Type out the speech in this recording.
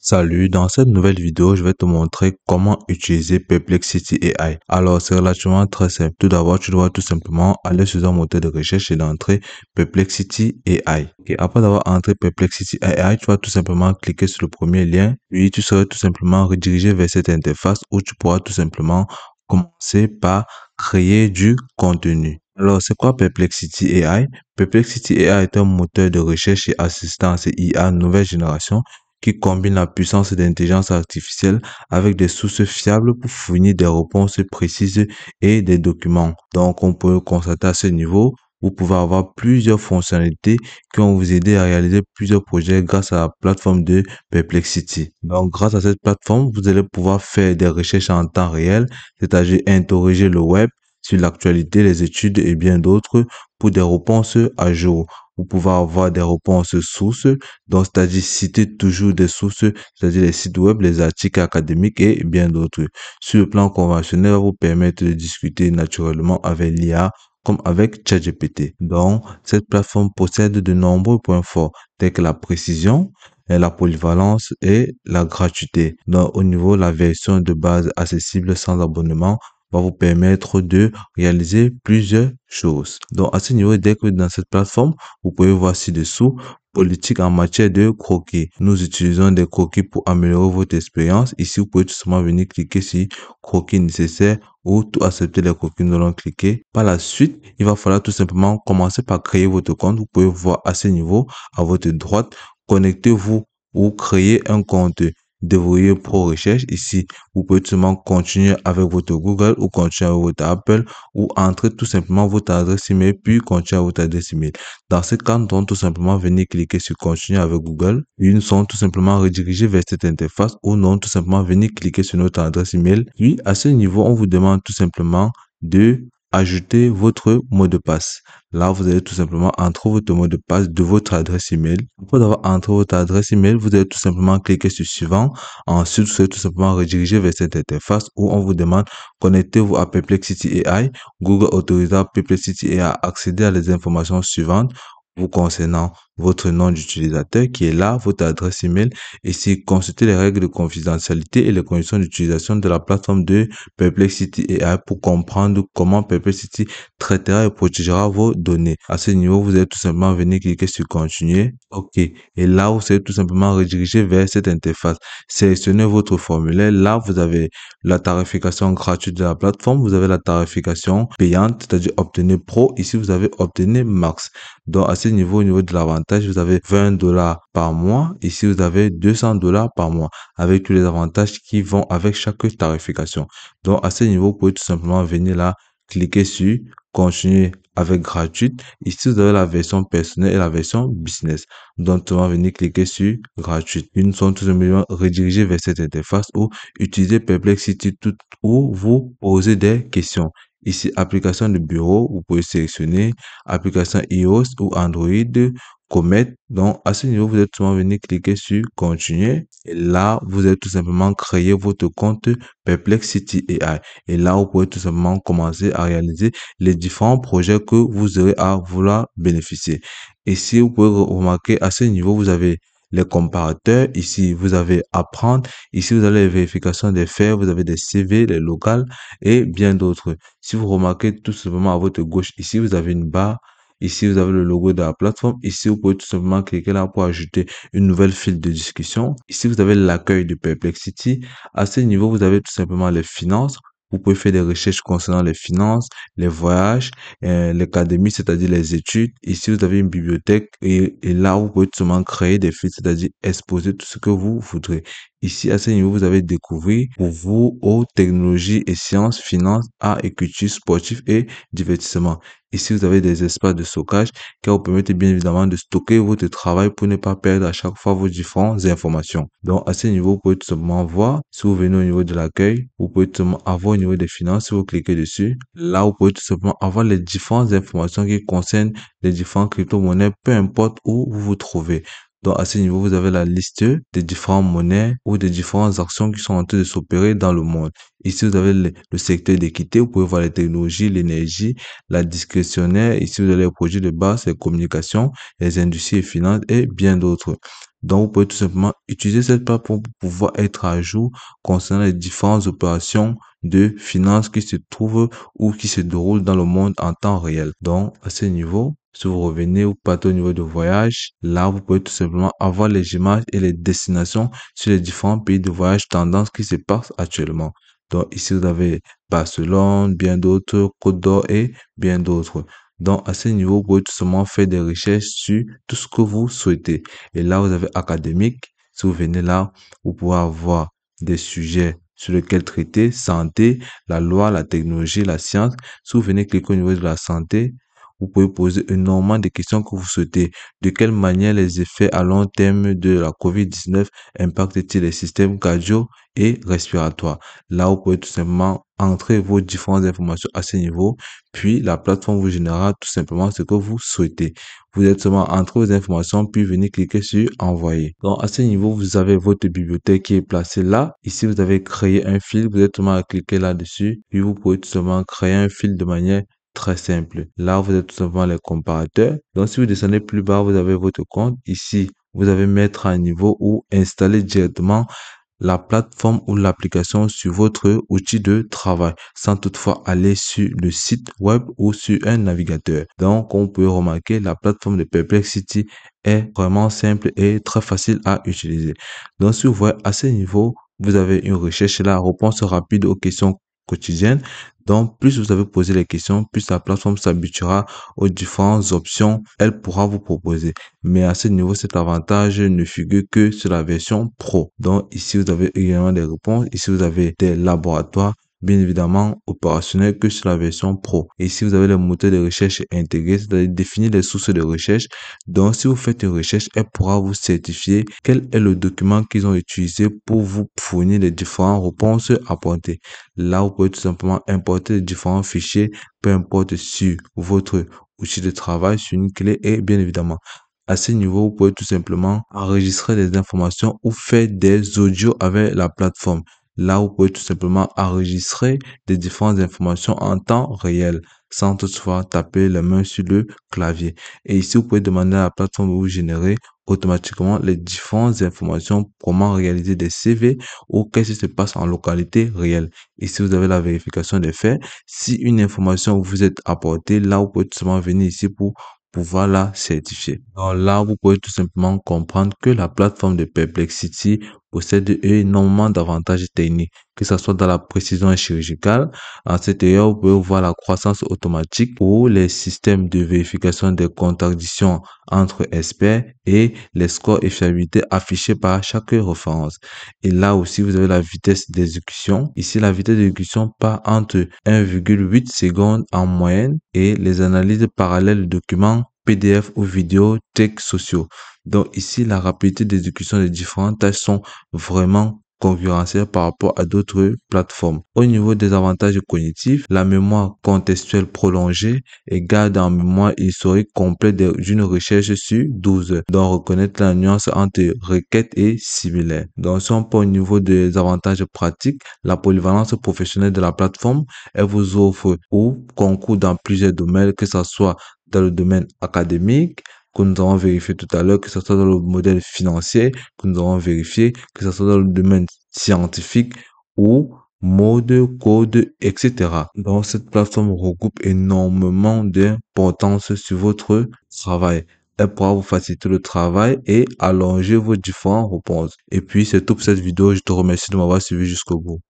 Salut, dans cette nouvelle vidéo, je vais te montrer comment utiliser Perplexity AI. Alors, c'est relativement très simple. Tout d'abord, tu dois tout simplement aller sur un moteur de recherche et d'entrer Perplexity AI. Ok, après avoir entré Perplexity AI, tu vas tout simplement cliquer sur le premier lien. Puis, tu seras tout simplement redirigé vers cette interface où tu pourras tout simplement commencer par créer du contenu. Alors, c'est quoi Perplexity AI? Perplexity AI est un moteur de recherche et assistance IA nouvelle génération qui combine la puissance de l'intelligence artificielle avec des sources fiables pour fournir des réponses précises et des documents. Donc, on peut constater à ce niveau, vous pouvez avoir plusieurs fonctionnalités qui vont vous aider à réaliser plusieurs projets grâce à la plateforme de Perplexity. Donc, grâce à cette plateforme, vous allez pouvoir faire des recherches en temps réel, c'est-à-dire interroger le web sur l'actualité, les études et bien d'autres pour des réponses à jour. Vous pouvez avoir des réponses sources, donc c'est-à-dire citer toujours des sources, c'est-à-dire les sites web, les articles académiques et bien d'autres. Sur le plan conventionnel, va vous permettre de discuter naturellement avec l'IA comme avec ChatGPT. Donc, cette plateforme possède de nombreux points forts, tels que la précision, la polyvalence et la gratuité. Donc, au niveau de la version de base accessible sans abonnement, va vous permettre de réaliser plusieurs choses. Donc, à ce niveau, dès que dans cette plateforme, vous pouvez voir ci-dessous politique en matière de croquis. Nous utilisons des croquis pour améliorer votre expérience. Ici, vous pouvez tout simplement venir cliquer sur croquis nécessaires ou tout accepter les croquis. Nous allons cliquer. Par la suite, il va falloir tout simplement commencer par créer votre compte. Vous pouvez voir à ce niveau, à votre droite, connectez-vous ou créer un compte. Déverrouiller Pro Recherche. Ici, vous pouvez tout simplement continuer avec votre Google ou continuer avec votre Apple ou entrer tout simplement votre adresse email puis continuer avec votre adresse email. Dans ce cas, nous allons tout simplement venir cliquer sur continuer avec Google. Puis nous serons tout simplement redirigés vers cette interface ou non tout simplement venir cliquer sur notre adresse email. Puis à ce niveau, on vous demande tout simplement de ajouter votre mot de passe. Là, vous allez tout simplement entrer votre mot de passe de votre adresse email. Après avoir entré votre adresse email, vous allez tout simplement cliquer sur suivant. Ensuite, vous allez tout simplement rediriger vers cette interface où on vous demande connectez-vous à Perplexity AI. Google autorisera Perplexity AI à accéder à les informations suivantes vous concernant votre nom d'utilisateur qui est là, votre adresse email. Ici, consultez les règles de confidentialité et les conditions d'utilisation de la plateforme de Perplexity AI pour comprendre comment Perplexity traitera et protégera vos données. À ce niveau, vous allez tout simplement venir cliquer sur continuer. OK. Et là, vous allez tout simplement rediriger vers cette interface. Sélectionnez votre formulaire. Là, vous avez la tarification gratuite de la plateforme. Vous avez la tarification payante, c'est-à-dire obtenir pro. Ici, vous avez obtenir max. Donc, à ce niveau, au niveau de l'avantage, vous avez 20 $ par mois. Ici, vous avez 200 $ par mois avec tous les avantages qui vont avec chaque tarification. Donc, à ce niveau, vous pouvez tout simplement venir là, cliquer sur continuer avec gratuite. Ici, vous avez la version personnelle et la version business. Donc, on va venir cliquer sur gratuite. Ils nous sont tout simplement redirigés vers cette interface où utiliser Perplexity tout, où vous posez des questions. Ici, application de bureau, vous pouvez sélectionner application iOS ou Android, Comet. Donc, à ce niveau, vous êtes tout simplement venir cliquer sur continuer. Et là, vous allez tout simplement créer votre compte Perplexity AI. Et là, vous pouvez tout simplement commencer à réaliser les différents projets que vous aurez à vouloir bénéficier. Ici, vous pouvez remarquer à ce niveau, vous avez les comparateurs. Ici, vous avez apprendre. Ici, vous avez les vérifications des faits. Vous avez des CV, les locales et bien d'autres. Si vous remarquez tout simplement à votre gauche, ici, vous avez une barre. Ici, vous avez le logo de la plateforme. Ici, vous pouvez tout simplement cliquer là pour ajouter une nouvelle file de discussion. Ici, vous avez l'accueil de Perplexity. À ce niveau, vous avez tout simplement les finances. Vous pouvez faire des recherches concernant les finances, les voyages, l'académie, c'est-à-dire les études. Ici, vous avez une bibliothèque et là, vous pouvez tout simplement créer des fils, c'est-à-dire exposer tout ce que vous voudrez. Ici, à ce niveau, vous avez découvert pour vous aux technologies et sciences, finances, arts et culture, sportifs et divertissement. Ici, vous avez des espaces de stockage qui vous permettent bien évidemment de stocker votre travail pour ne pas perdre à chaque fois vos différentes informations. Donc, à ce niveau, vous pouvez tout simplement voir, si vous venez au niveau de l'accueil, vous pouvez tout simplement avoir au niveau des finances, si vous cliquez dessus, là, vous pouvez tout simplement avoir les différentes informations qui concernent les différentes crypto-monnaies, peu importe où vous vous trouvez. Donc, à ce niveau, vous avez la liste des différentes monnaies ou des différentes actions qui sont en train de s'opérer dans le monde. Ici, vous avez le secteur d'équité, vous pouvez voir les technologies, l'énergie, la discrétionnaire. Ici, vous avez les projets de base, les communications, les industries et finances et bien d'autres. Donc, vous pouvez tout simplement utiliser cette plateforme pour pouvoir être à jour concernant les différentes opérations de finances qui se trouvent ou qui se déroulent dans le monde en temps réel. Donc, à ce niveau, si vous revenez ou partez au niveau de voyage, là, vous pouvez tout simplement avoir les images et les destinations sur les différents pays de voyage tendances qui se passent actuellement. Donc, ici, vous avez Barcelone, bien d'autres, Côte d'Or et bien d'autres. Donc, à ce niveau, vous pouvez tout simplement faire des recherches sur tout ce que vous souhaitez. Et là, vous avez académique. Si vous venez là, vous pouvez avoir des sujets sur lesquels traiter, santé, la loi, la technologie, la science. Si vous venez cliquer au niveau de la santé, vous pouvez poser énormément de questions que vous souhaitez. De quelle manière les effets à long terme de la COVID-19 impactent-ils les systèmes cardio et respiratoires? Là, vous pouvez tout simplement entrer vos différentes informations à ce niveau, puis la plateforme vous générera tout simplement ce que vous souhaitez. Vous êtes seulement entrer vos informations, puis venir cliquer sur envoyer. Donc, à ce niveau, vous avez votre bibliothèque qui est placée là. Ici, vous avez créé un fil. Vous êtes seulement à cliquer là-dessus. Puis, vous pouvez tout simplement créer un fil de manière très simple. Là, vous avez tout simplement les comparateurs. Donc, si vous descendez plus bas, vous avez votre compte. Ici, vous avez mettre à niveau ou installer directement la plateforme ou l'application sur votre outil de travail sans toutefois aller sur le site web ou sur un navigateur. Donc, on peut remarquer la plateforme de Perplexity est vraiment simple et très facile à utiliser. Donc, si vous voyez à ce niveau, vous avez une recherche et la réponse rapide aux questions quotidiennes. Donc, plus vous avez posé les questions, plus la plateforme s'habituera aux différentes options elle pourra vous proposer. Mais à ce niveau, cet avantage ne figure que sur la version pro. Donc ici, vous avez également des réponses. Ici, vous avez des laboratoires, bien évidemment, opérationnels que sur la version pro. Ici, vous avez les moteurs de recherche intégrés, c'est-à-dire définir les sources de recherche. Donc, si vous faites une recherche, elle pourra vous certifier quel est le document qu'ils ont utilisé pour vous fournir les différentes réponses apportées. Là, vous pouvez tout simplement importer les différents fichiers, peu importe sur votre outil de travail, sur une clé et bien évidemment à ce niveau, vous pouvez tout simplement enregistrer des informations ou faire des audios avec la plateforme. Là, vous pouvez tout simplement enregistrer des différentes informations en temps réel sans toutefois taper les mains sur le clavier. Et ici, vous pouvez demander à la plateforme de vous générer automatiquement les différentes informations, comment réaliser des CV ou qu'est-ce qui se passe en localité réelle. Ici, vous avez la vérification des faits. Si une information vous est apportée, là, vous pouvez tout simplement venir ici pour pouvoir la certifier. Donc là, vous pouvez tout simplement comprendre que la plateforme de Perplexity possède énormément d'avantages techniques, que ce soit dans la précision chirurgicale. En cette area, vous pouvez voir la croissance automatique ou les systèmes de vérification des contradictions entre experts et les scores et fiabilité affichés par chaque référence. Et là aussi, vous avez la vitesse d'exécution. Ici, la vitesse d'exécution part entre 1,8 secondes en moyenne et les analyses parallèles de documents PDF ou vidéos textes sociaux. Donc ici, la rapidité d'exécution des différentes tâches sont vraiment concurrentielles par rapport à d'autres plateformes. Au niveau des avantages cognitifs, la mémoire contextuelle prolongée et garde en mémoire historique complet d'une recherche sur 12 heures. Donc reconnaître la nuance entre requête et similaire. Donc si on prend au niveau des avantages pratiques, la polyvalence professionnelle de la plateforme, elle vous offre ou concours dans plusieurs domaines, que ce soit dans le domaine académique, que nous avons vérifié tout à l'heure, que ce soit dans le modèle financier, que nous avons vérifié, que ce soit dans le domaine scientifique ou mode, code, etc. Donc, cette plateforme regroupe énormément d'importance sur votre travail. Elle pourra vous faciliter le travail et allonger vos différentes réponses. Et puis, c'est tout pour cette vidéo. Je te remercie de m'avoir suivi jusqu'au bout.